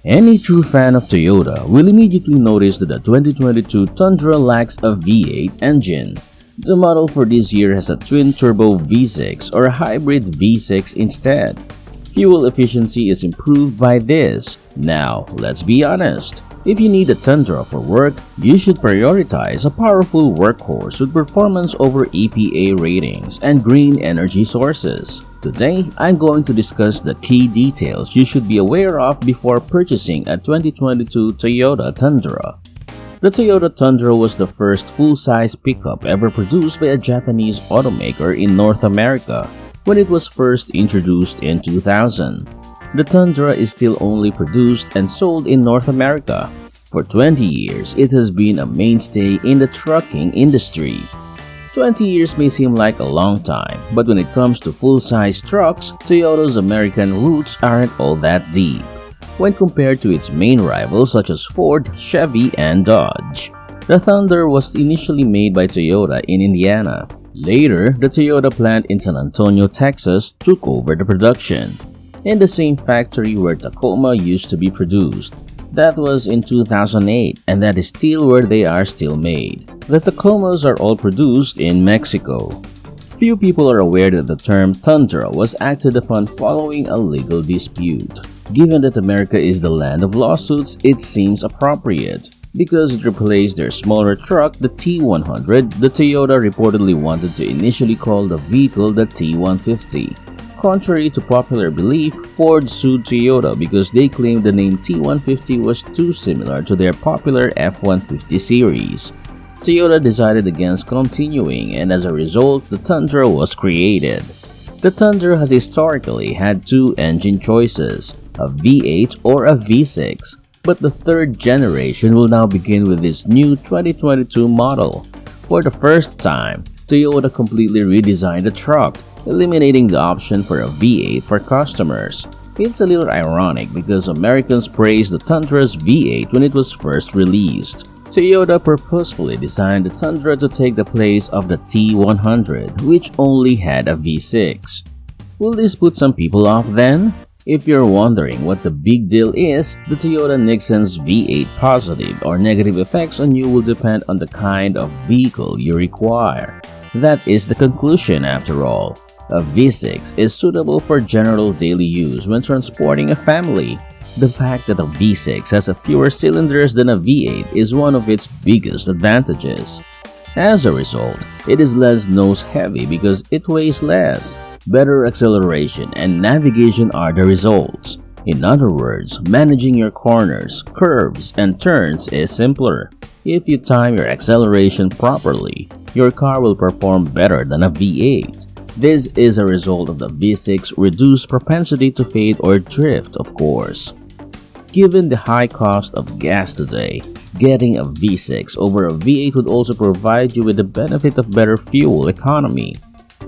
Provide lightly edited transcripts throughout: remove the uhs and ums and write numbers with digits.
Any true fan of Toyota will immediately notice that the 2022 Tundra lacks a V8 engine. The model for this year has a twin-turbo V6 or a hybrid V6 instead. Fuel efficiency is improved by this. Now, let's be honest. If you need a Tundra for work, you should prioritize a powerful workhorse with performance over EPA ratings and green energy sources. Today, I'm going to discuss the key details you should be aware of before purchasing a 2022 Toyota Tundra. The Toyota Tundra was the first full-size pickup ever produced by a Japanese automaker in North America when it was first introduced in 2000. The Tundra is still only produced and sold in North America. For 20 years, it has been a mainstay in the trucking industry. 20 years may seem like a long time, but when it comes to full-size trucks, Toyota's American roots aren't all that deep when compared to its main rivals such as Ford, Chevy, and Dodge. The Thunder was initially made by Toyota in Indiana. Later, the Toyota plant in San Antonio, Texas took over the production in the same factory where Tacoma used to be produced. That was in 2008, and that is still where they are still made. The Tacomas are all produced in Mexico. Few people are aware that the term Tundra was acted upon following a legal dispute. Given that America is the land of lawsuits, it seems appropriate. Because it replaced their smaller truck, the T100, the Toyota reportedly wanted to initially call the vehicle the T150. Contrary to popular belief, Ford sued Toyota because they claimed the name T150 was too similar to their popular F-150 series. Toyota decided against continuing, and as a result, the Tundra was created. The Tundra has historically had two engine choices, a V8 or a V6, but the third generation will now begin with this new 2022 model. For the first time, Toyota completely redesigned the truck, eliminating the option for a V8 for customers. It's a little ironic because Americans praised the Tundra's V8 when it was first released. Toyota purposefully designed the Tundra to take the place of the T100, which only had a V6. Will this put some people off then? If you're wondering what the big deal is, the Toyota Nixon's V8 positive or negative effects on you will depend on the kind of vehicle you require. That is the conclusion after all. A V6 is suitable for general daily use when transporting a family. The fact that a V6 has fewer cylinders than a V8 is one of its biggest advantages. As a result, it is less nose-heavy because it weighs less. Better acceleration and navigation are the results. In other words, managing your corners, curves, and turns is simpler. If you time your acceleration properly, your car will perform better than a V8. This is a result of the V6's reduced propensity to fade or drift, of course. Given the high cost of gas today, getting a V6 over a V8 would also provide you with the benefit of better fuel economy.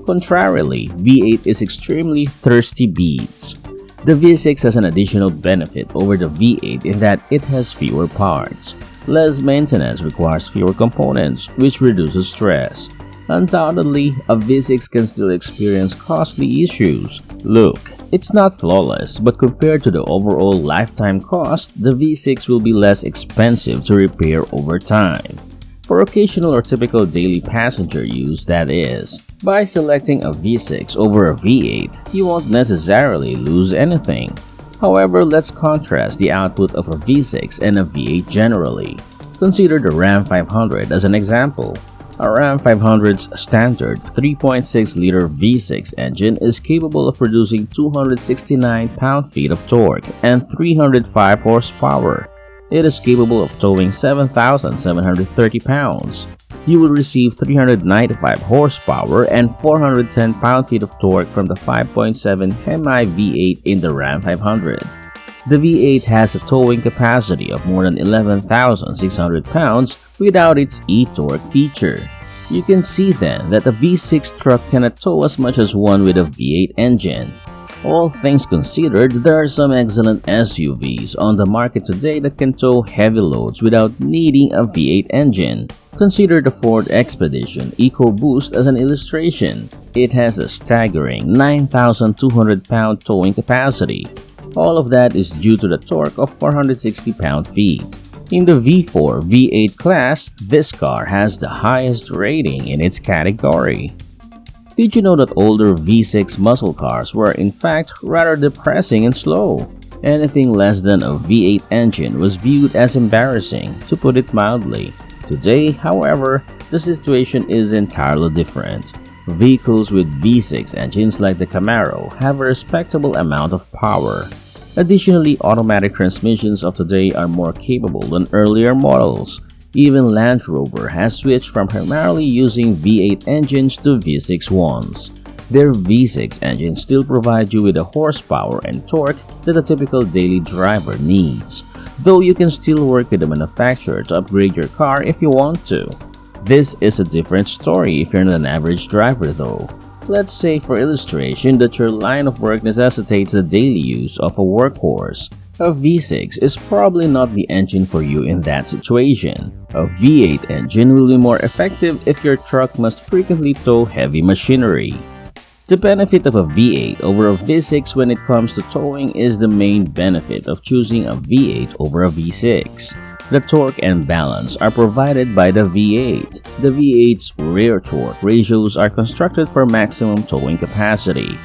Contrarily, V8 is extremely thirsty beasts. The V6 has an additional benefit over the V8 in that it has fewer parts. Less maintenance requires fewer components, which reduces stress. Undoubtedly, a V6 can still experience costly issues. Look, it's not flawless, but compared to the overall lifetime cost, the V6 will be less expensive to repair over time. For occasional or typical daily passenger use, that is. By selecting a V6 over a V8, you won't necessarily lose anything. However, let's contrast the output of a V6 and a V8 generally. Consider the Ram 500 as an example. A Ram 500's standard 3.6-liter V6 engine is capable of producing 269 pound-feet of torque and 305 horsepower. It is capable of towing 7,730 pounds. You will receive 395 horsepower and 410 pound-feet of torque from the 5.7 Hemi V8 in the Ram 500. The V8 has a towing capacity of more than 11,600 pounds without its e-torque feature. You can see then that a V6 truck cannot tow as much as one with a V8 engine. All things considered, there are some excellent SUVs on the market today that can tow heavy loads without needing a V8 engine. Consider the Ford Expedition EcoBoost as an illustration. It has a staggering 9,200 pound towing capacity. All of that is due to the torque of 460 pound-feet. In the V4 V8 class, this car has the highest rating in its category. Did you know that older V6 muscle cars were in fact rather depressing and slow? Anything less than a V8 engine was viewed as embarrassing, to put it mildly. Today, however, the situation is entirely different. Vehicles with V6 engines like the Camaro have a respectable amount of power. Additionally, automatic transmissions of today are more capable than earlier models. Even Land Rover has switched from primarily using V8 engines to V6 ones. Their V6 engines still provide you with the horsepower and torque that a typical daily driver needs, though you can still work with the manufacturer to upgrade your car if you want to. This is a different story if you're not an average driver though. Let's say for illustration that your line of work necessitates the daily use of a workhorse. A V6 is probably not the engine for you in that situation. A V8 engine will be more effective if your truck must frequently tow heavy machinery. The benefit of a V8 over a V6 when it comes to towing is the main benefit of choosing a V8 over a V6. The torque and balance are provided by the V8. The V8's rear torque ratios are constructed for maximum towing capacity.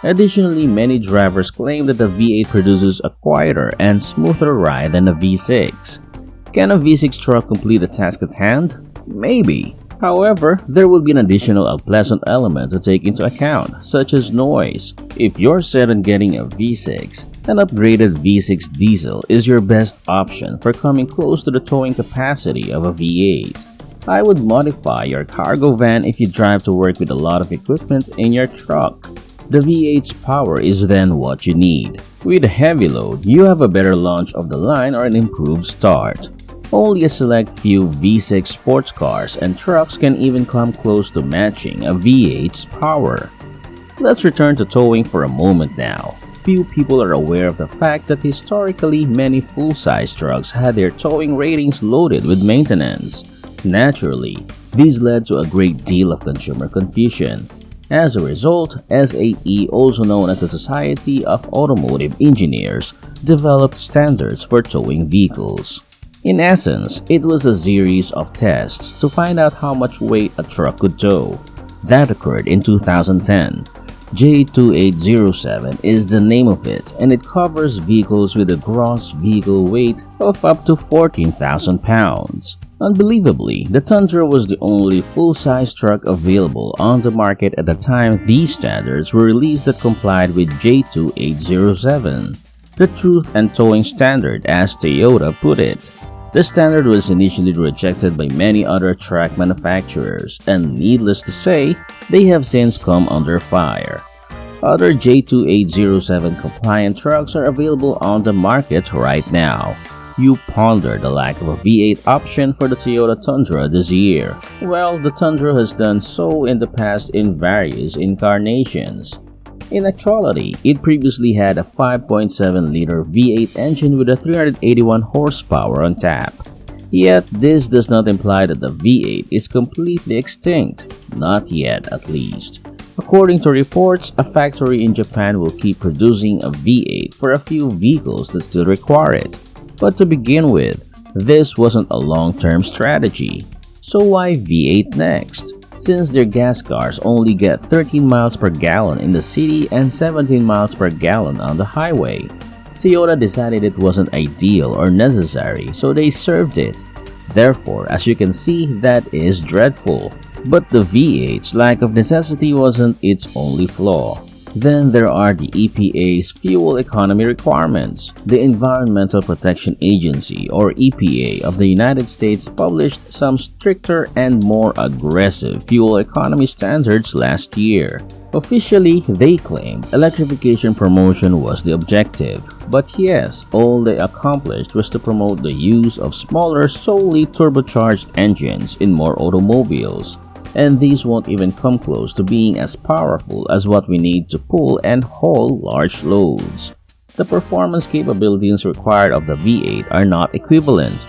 Additionally, many drivers claim that the V8 produces a quieter and smoother ride than a V6. Can a V6 truck complete the task at hand? Maybe. However, there will be an additional unpleasant element to take into account, such as noise. If you're set on getting a V6, an upgraded V6 diesel is your best option for coming close to the towing capacity of a V8. I would modify your cargo van if you drive to work with a lot of equipment in your truck. The V8's power is then what you need. With a heavy load, you have a better launch of the line or an improved start. Only a select few V6 sports cars and trucks can even come close to matching a V8's power. Let's return to towing for a moment now. Few people are aware of the fact that historically many full-size trucks had their towing ratings loaded with maintenance. Naturally, these led to a great deal of consumer confusion. As a result, SAE, also known as the Society of Automotive Engineers, developed standards for towing vehicles. In essence, it was a series of tests to find out how much weight a truck could tow. That occurred in 2010. J2807 is the name of it, and it covers vehicles with a gross vehicle weight of up to 14,000 pounds. Unbelievably, the Tundra was the only full-size truck available on the market at the time these standards were released that complied with J2807, the truth and towing standard as Toyota put it. The standard was initially rejected by many other truck manufacturers, and needless to say, they have since come under fire. Other J2807 compliant trucks are available on the market right now. You ponder the lack of a V8 option for the Toyota Tundra this year. Well, the Tundra has done so in the past in various incarnations. In actuality, it previously had a 5.7-liter V8 engine with a 381 horsepower on tap. Yet, this does not imply that the V8 is completely extinct. Not yet, at least. According to reports, a factory in Japan will keep producing a V8 for a few vehicles that still require it. But to begin with, this wasn't a long-term strategy. So why V8 next? Since their gas cars only get 13 miles per gallon in the city and 17 miles per gallon on the highway, Toyota decided it wasn't ideal or necessary, so they served it. Therefore, as you can see, that is dreadful. But the V8's lack of necessity wasn't its only flaw. Then there are the EPA's fuel economy requirements. The Environmental Protection Agency, or EPA, of the United States published some stricter and more aggressive fuel economy standards last year. Officially, they claimed electrification promotion was the objective. But yes, all they accomplished was to promote the use of smaller, solely turbocharged engines in more automobiles. And these won't even come close to being as powerful as what we need to pull and haul large loads. The performance capabilities required of the V8 are not equivalent.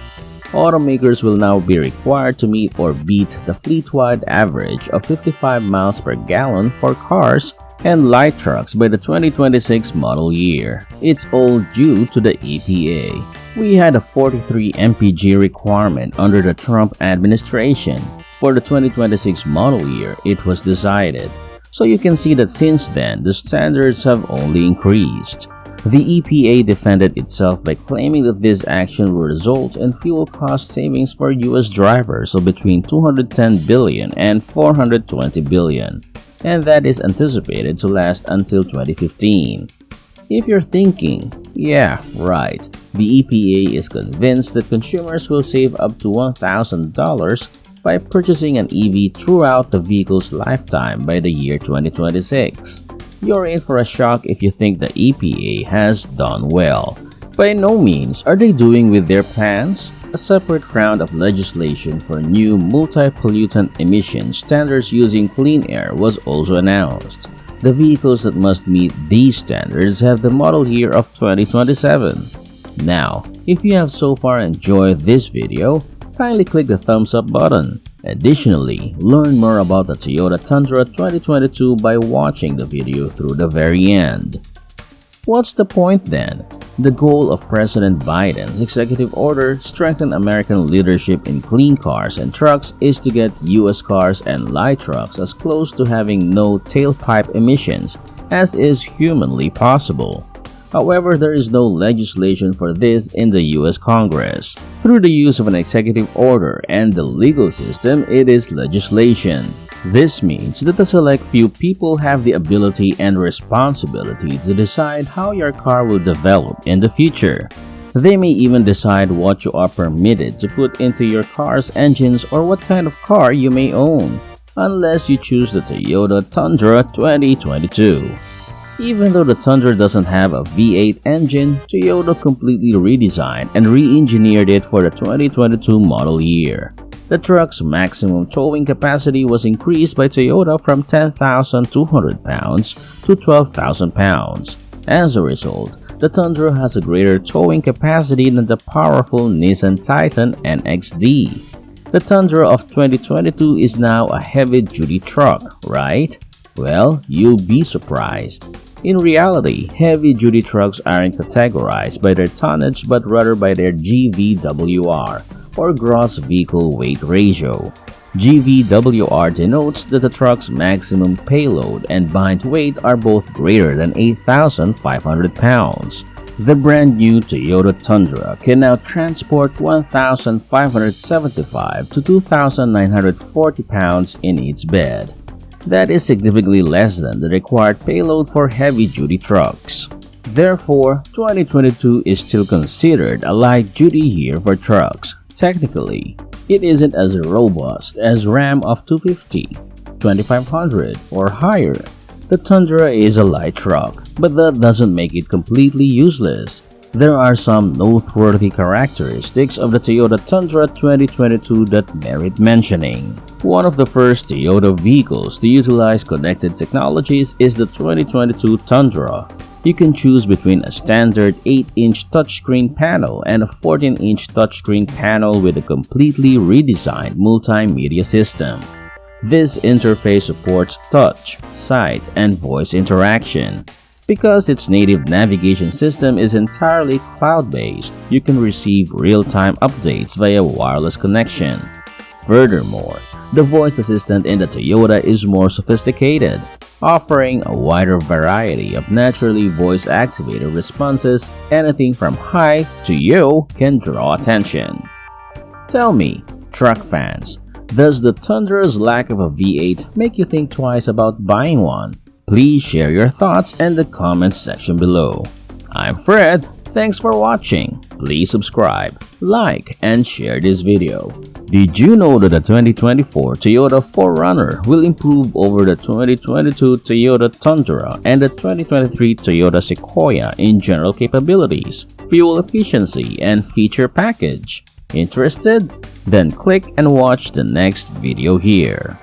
Automakers will now be required to meet or beat the fleet-wide average of 55 miles per gallon for cars and light trucks by the 2026 model year. It's all due to the EPA. We had a 43 mpg requirement under the Trump administration. For the 2026 model year, it was decided. So you can see that since then, the standards have only increased. The EPA defended itself by claiming that this action will result in fuel cost savings for US drivers of between $210 billion and $420 billion, and that is anticipated to last until 2015. If you're thinking, yeah, right, the EPA is convinced that consumers will save up to $1,000 by purchasing an EV throughout the vehicle's lifetime by the year 2026. You're in for a shock if you think the EPA has done well. By no means are they doing with their plans. A separate round of legislation for new multi-pollutant emission standards using clean air was also announced. The vehicles that must meet these standards have the model year of 2027. Now, if you have so far enjoyed this video, kindly click the thumbs up button. Additionally, learn more about the Toyota Tundra 2022 by watching the video through the very end. What's the point then? The goal of President Biden's executive order strengthen American leadership in clean cars and trucks is to get US cars and light trucks as close to having no tailpipe emissions as is humanly possible. However, there is no legislation for this in the US Congress. Through the use of an executive order and the legal system, it is legislation. This means that a select few people have the ability and responsibility to decide how your car will develop in the future. They may even decide what you are permitted to put into your car's engines or what kind of car you may own, unless you choose the Toyota Tundra 2022. Even though the Tundra doesn't have a V8 engine, Toyota completely redesigned and re-engineered it for the 2022 model year. The truck's maximum towing capacity was increased by Toyota from 10,200 pounds to 12,000 pounds. As a result, the Tundra has a greater towing capacity than the powerful Nissan Titan NXD. The Tundra of 2022 is now a heavy-duty truck, right? Well, you'll be surprised. In reality, heavy-duty trucks aren't categorized by their tonnage but rather by their GVWR, or gross vehicle weight ratio. GVWR denotes that the truck's maximum payload and bind weight are both greater than 8,500 pounds. The brand new Toyota Tundra can now transport 1,575 to 2,940 pounds in its bed. That is significantly less than the required payload for heavy-duty trucks. Therefore, 2022 is still considered a light-duty year for trucks. Technically, it isn't as robust as Ram of 250, 2500, or higher. The Tundra is a light truck, but that doesn't make it completely useless. There are some noteworthy characteristics of the Toyota Tundra 2022 that merit mentioning. One of the first Toyota vehicles to utilize connected technologies is the 2022 Tundra. You can choose between a standard 8-inch touchscreen panel and a 14-inch touchscreen panel with a completely redesigned multimedia system. This interface supports touch, sight, and voice interaction. Because its native navigation system is entirely cloud-based, you can receive real-time updates via wireless connection. Furthermore, the voice assistant in the Toyota is more sophisticated, offering a wider variety of naturally voice-activated responses. Anything from "Hi" to "Yo" can draw attention. Tell me, truck fans, does the Tundra's lack of a V8 make you think twice about buying one? Please share your thoughts in the comments section below. I'm Fred, thanks for watching. Please subscribe, like, and share this video. Did you know that the 2024 Toyota 4Runner will improve over the 2022 Toyota Tundra and the 2023 Toyota Sequoia in general capabilities, fuel efficiency, and feature package? Interested? Then click and watch the next video here.